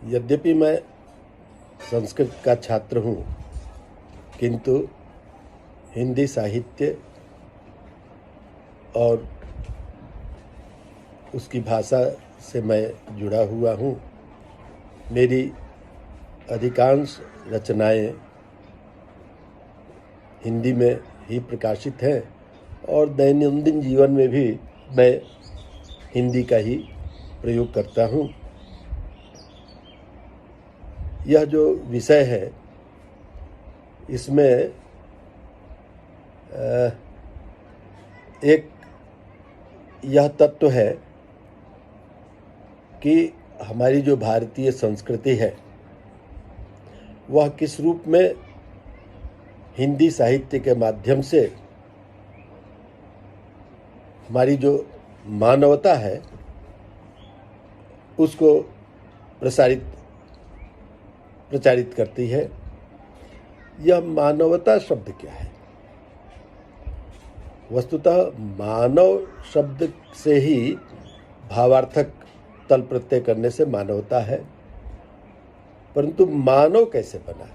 यद्यपि मैं संस्कृत का छात्र हूँ, किंतु हिंदी साहित्य और उसकी भाषा से मैं जुड़ा हुआ हूँ। मेरी अधिकांश रचनाएं हिंदी में ही प्रकाशित हैं और दैनंदिन जीवन में भी मैं हिंदी का ही प्रयोग करता हूँ। यह जो विषय है इसमें एक यह तत्व है कि हमारी जो भारतीय संस्कृति है वह किस रूप में हिंदी साहित्य के माध्यम से हमारी जो मानवता है उसको प्रचारित करती है। यह मानवता शब्द क्या है? वस्तुतः मानव शब्द से ही भावार्थक तल प्रत्यय करने से मानवता है, परंतु मानव कैसे बना?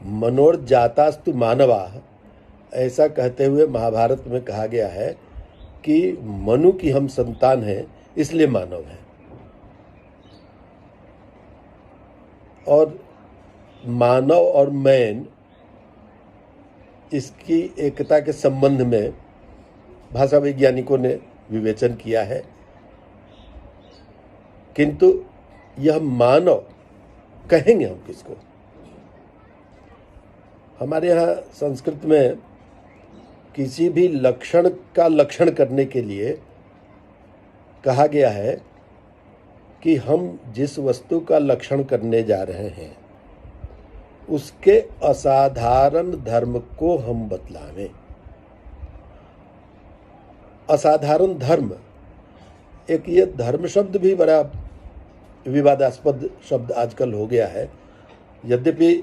मनोर्जातास्तु मानवाः, ऐसा कहते हुए महाभारत में कहा गया है कि मनु की हम संतान हैं इसलिए मानव हैं। और मानव और मैन, इसकी एकता के संबंध में भाषा वैज्ञानिकों ने विवेचन किया है, किंतु यह मानव कहेंगे हम किसको? हमारे यहाँ संस्कृत में किसी भी लक्षण का लक्षण करने के लिए कहा गया है कि हम जिस वस्तु का लक्षण करने जा रहे हैं उसके असाधारण धर्म को हम बतलावें। असाधारण धर्म, एक ये धर्म शब्द भी बड़ा विवादास्पद शब्द आजकल हो गया है। यद्यपि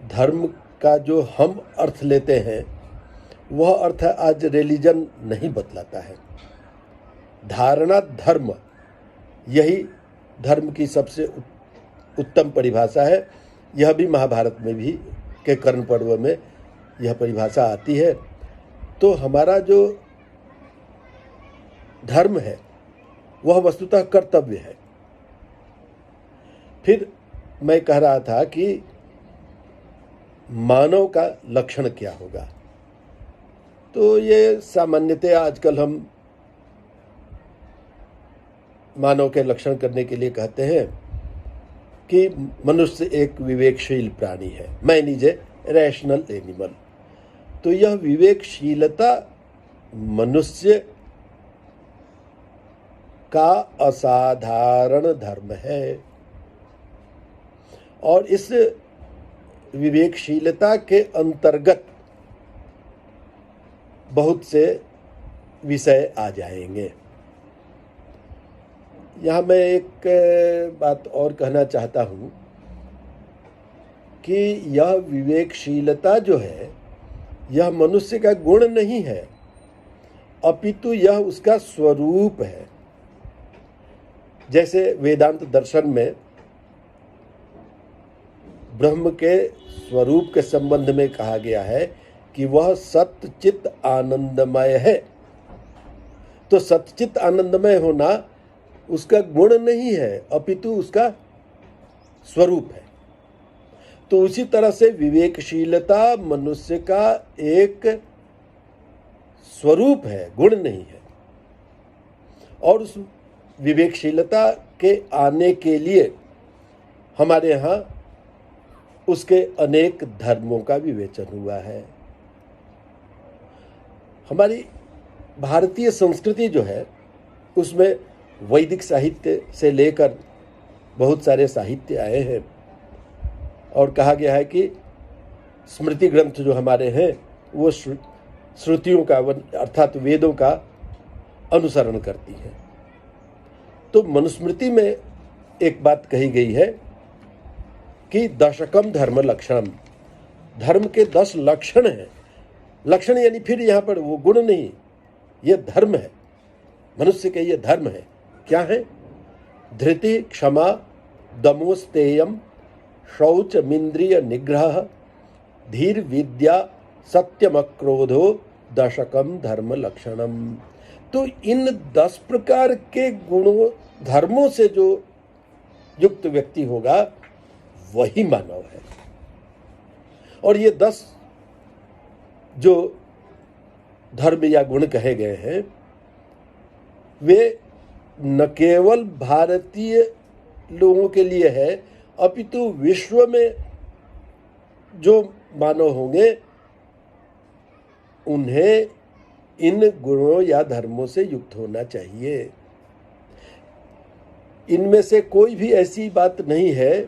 धर्म का जो हम अर्थ लेते हैं वह अर्थ आज रिलीजन नहीं बतलाता है। धारणा धर्म, यही धर्म की सबसे उत्तम परिभाषा है। यह भी महाभारत में भी के कर्ण पर्व में यह परिभाषा आती है। तो हमारा जो धर्म है वह वस्तुतः कर्तव्य है। फिर मैं कह रहा था कि मानव का लक्षण क्या होगा, तो ये सामान्यतः आजकल हम मानव के लक्षण करने के लिए कहते हैं कि मनुष्य एक विवेकशील प्राणी है, man is a rational animal. तो यह विवेकशीलता मनुष्य का असाधारण धर्म है और इस विवेकशीलता के अंतर्गत बहुत से विषय आ जाएंगे। यहाँ मैं एक बात और कहना चाहता हूँ कि यह विवेकशीलता जो है यह मनुष्य का गुण नहीं है, अपितु यह उसका स्वरूप है। जैसे वेदांत दर्शन में ब्रह्म के स्वरूप के संबंध में कहा गया है कि वह सत्य चित्त आनंदमय है। तो सत्य चित्त आनंदमय होना उसका गुण नहीं है, अपितु उसका स्वरूप है। तो उसी तरह से विवेकशीलता मनुष्य का एक स्वरूप है, गुण नहीं है। और उस विवेकशीलता के आने के लिए हमारे यहाँ उसके अनेक धर्मों का विवेचन हुआ है। हमारी भारतीय संस्कृति जो है उसमें वैदिक साहित्य से लेकर बहुत सारे साहित्य आए हैं और कहा गया है कि स्मृति ग्रंथ जो हमारे हैं वो श्रुतियों का अर्थात वेदों का अनुसरण करती हैं। तो मनुस्मृति में एक बात कही गई है कि दशकम धर्म लक्षणम, धर्म के 10 लक्षण हैं। लक्षण यानी फिर यहाँ पर वो गुण नहीं, ये धर्म है, मनुष्य के ये धर्म है। क्या है? धृति क्षमा दमोस्तेयम शौचमिंद्रिय निग्रह धीर विद्या सत्यमक्रोधो दशकम धर्म लक्षणम। तो इन 10 प्रकार के गुणों धर्मों से जो युक्त व्यक्ति होगा वही मानव है। और ये 10 जो धर्म या गुण कहे गए हैं वे न केवल भारतीय लोगों के लिए है अपितु विश्व में जो मानव होंगे उन्हें इन गुणों या धर्मों से युक्त होना चाहिए। इनमें से कोई भी ऐसी बात नहीं है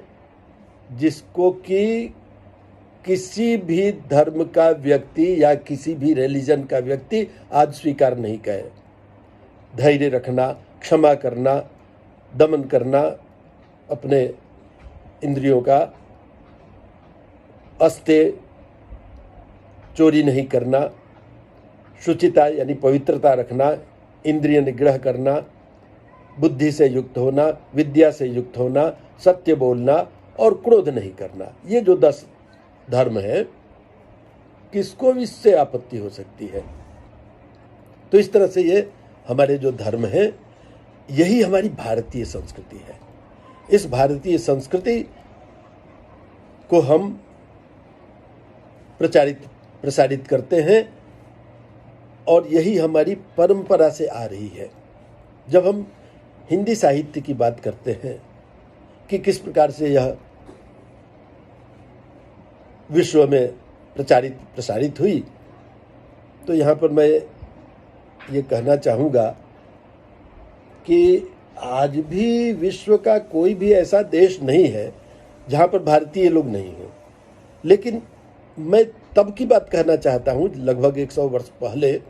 जिसको कि किसी भी धर्म का व्यक्ति या किसी भी रिलीजन का व्यक्ति आज स्वीकार नहीं करे। धैर्य रखना, क्षमा करना, दमन करना अपने इंद्रियों का, अस्तेय, चोरी नहीं करना, शुचिता यानी पवित्रता रखना, इंद्रिय निग्रह करना, बुद्धि से युक्त होना, विद्या से युक्त होना, सत्य बोलना और क्रोध नहीं करना। ये जो 10 धर्म है किसको भी इससे आपत्ति हो सकती है। तो इस तरह से ये हमारे जो धर्म है यही हमारी भारतीय संस्कृति है। इस भारतीय संस्कृति को हम प्रसारित करते हैं और यही हमारी परंपरा से आ रही है। जब हम हिंदी साहित्य की बात करते हैं कि किस प्रकार से यह विश्व में प्रसारित हुई, तो यहाँ पर मैं ये कहना चाहूँगा कि आज भी विश्व का कोई भी ऐसा देश नहीं है जहाँ पर भारतीय लोग नहीं हो। लेकिन मैं तब की बात कहना चाहता हूँ लगभग 100 वर्ष पहले,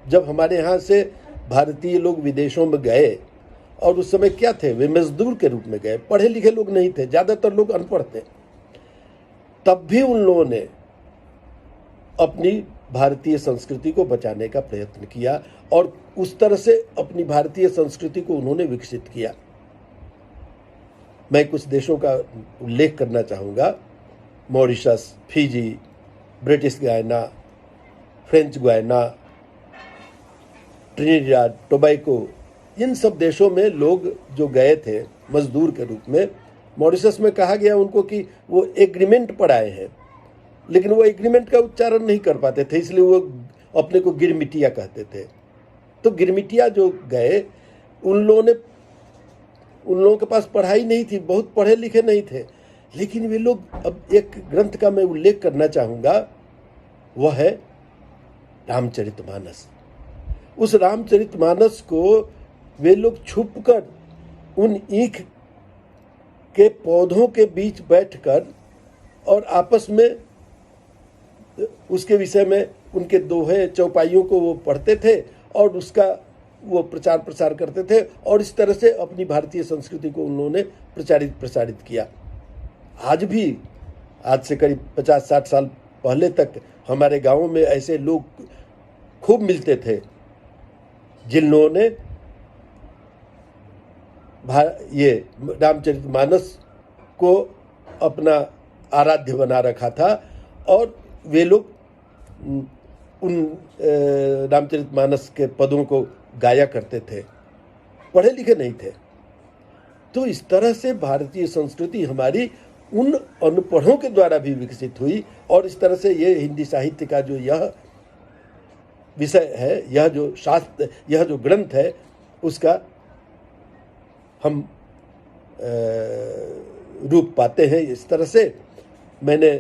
जब हमारे यहाँ से भारतीय लोग विदेशों में गए। और उस समय क्या थे, वे मजदूर के रूप में गए, पढ़े लिखे लोग नहीं थे, ज़्यादातर लोग अनपढ़ थे। तब भी उन लोगों ने अपनी भारतीय संस्कृति को बचाने का प्रयत्न किया और उस तरह से अपनी भारतीय संस्कृति को उन्होंने विकसित किया। मैं कुछ देशों का उल्लेख करना चाहूँगा। Mauritius, Fiji, British Guyana, French Guyana, Trinidad Tobago, इन सब देशों में लोग जो गए थे मजदूर के रूप में, मॉरिशस में कहा गया उनको कि वो एग्रीमेंट पर आए हैं, लेकिन वो एग्रीमेंट का उच्चारण नहीं कर पाते थे, इसलिए वो अपने को गिरमिटिया कहते थे। तो गिरमिटिया जो गए, उन लोगों के पास पढ़ाई नहीं थी, बहुत पढ़े लिखे नहीं थे, लेकिन वे लोग, अब एक ग्रंथ का मैं उल्लेख करना चाहूँगा, वह है रामचरितमानस। उस रामचरितमानस को वे लोग छुपकर उन ईख के पौधों के बीच बैठकर और आपस में उसके विषय में उनके दोहे चौपाइयों को वो पढ़ते थे और उसका वो प्रचार प्रसार करते थे और इस तरह से अपनी भारतीय संस्कृति को उन्होंने प्रसारित किया। आज भी, आज से करीब 50-60 साल पहले तक हमारे गांवों में ऐसे लोग खूब मिलते थे जिन लोगों ने ये रामचरितमानस को अपना आराध्य बना रखा था और वे लोग उन रामचरितमानस के पदों को गाया करते थे, पढ़े लिखे नहीं थे। तो इस तरह से भारतीय संस्कृति हमारी उन अनपढ़ों के द्वारा भी विकसित हुई और इस तरह से ये हिंदी साहित्य का जो यह विषय है, यह जो शास्त्र, यह जो ग्रंथ है, उसका हम रूप पाते हैं। इस तरह से मैंने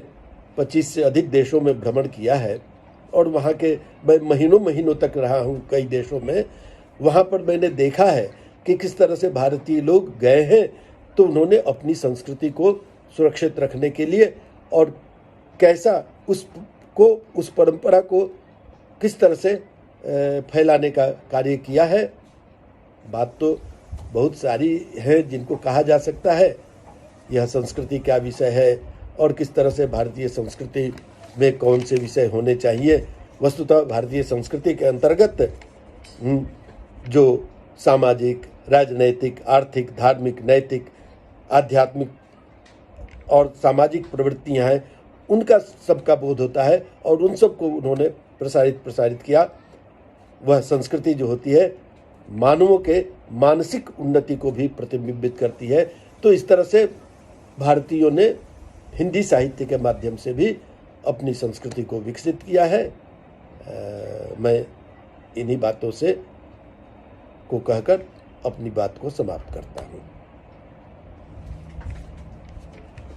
25 से अधिक देशों में भ्रमण किया है और वहाँ के, मैं महीनों तक रहा हूँ कई देशों में। वहाँ पर मैंने देखा है कि किस तरह से भारतीय लोग गए हैं तो उन्होंने अपनी संस्कृति को सुरक्षित रखने के लिए और कैसा उस परंपरा को किस तरह से फैलाने का कार्य किया है। बात तो बहुत सारी है जिनको कहा जा सकता है, यह संस्कृति क्या विषय है और किस तरह से भारतीय संस्कृति में कौन से विषय होने चाहिए। वस्तुतः भारतीय संस्कृति के अंतर्गत जो सामाजिक, राजनैतिक, आर्थिक, धार्मिक, नैतिक, आध्यात्मिक और सामाजिक प्रवृत्तियां हैं, उनका सबका बोध होता है और उन सबको उन्होंने प्रसारित किया। वह संस्कृति जो होती है मानवों के मानसिक उन्नति को भी प्रतिबिंबित करती है। तो इस तरह से भारतीयों ने हिंदी साहित्य के माध्यम से भी अपनी संस्कृति को विकसित किया है। मैं इन्हीं बातों से को कहकर अपनी बात को समाप्त करता हूँ।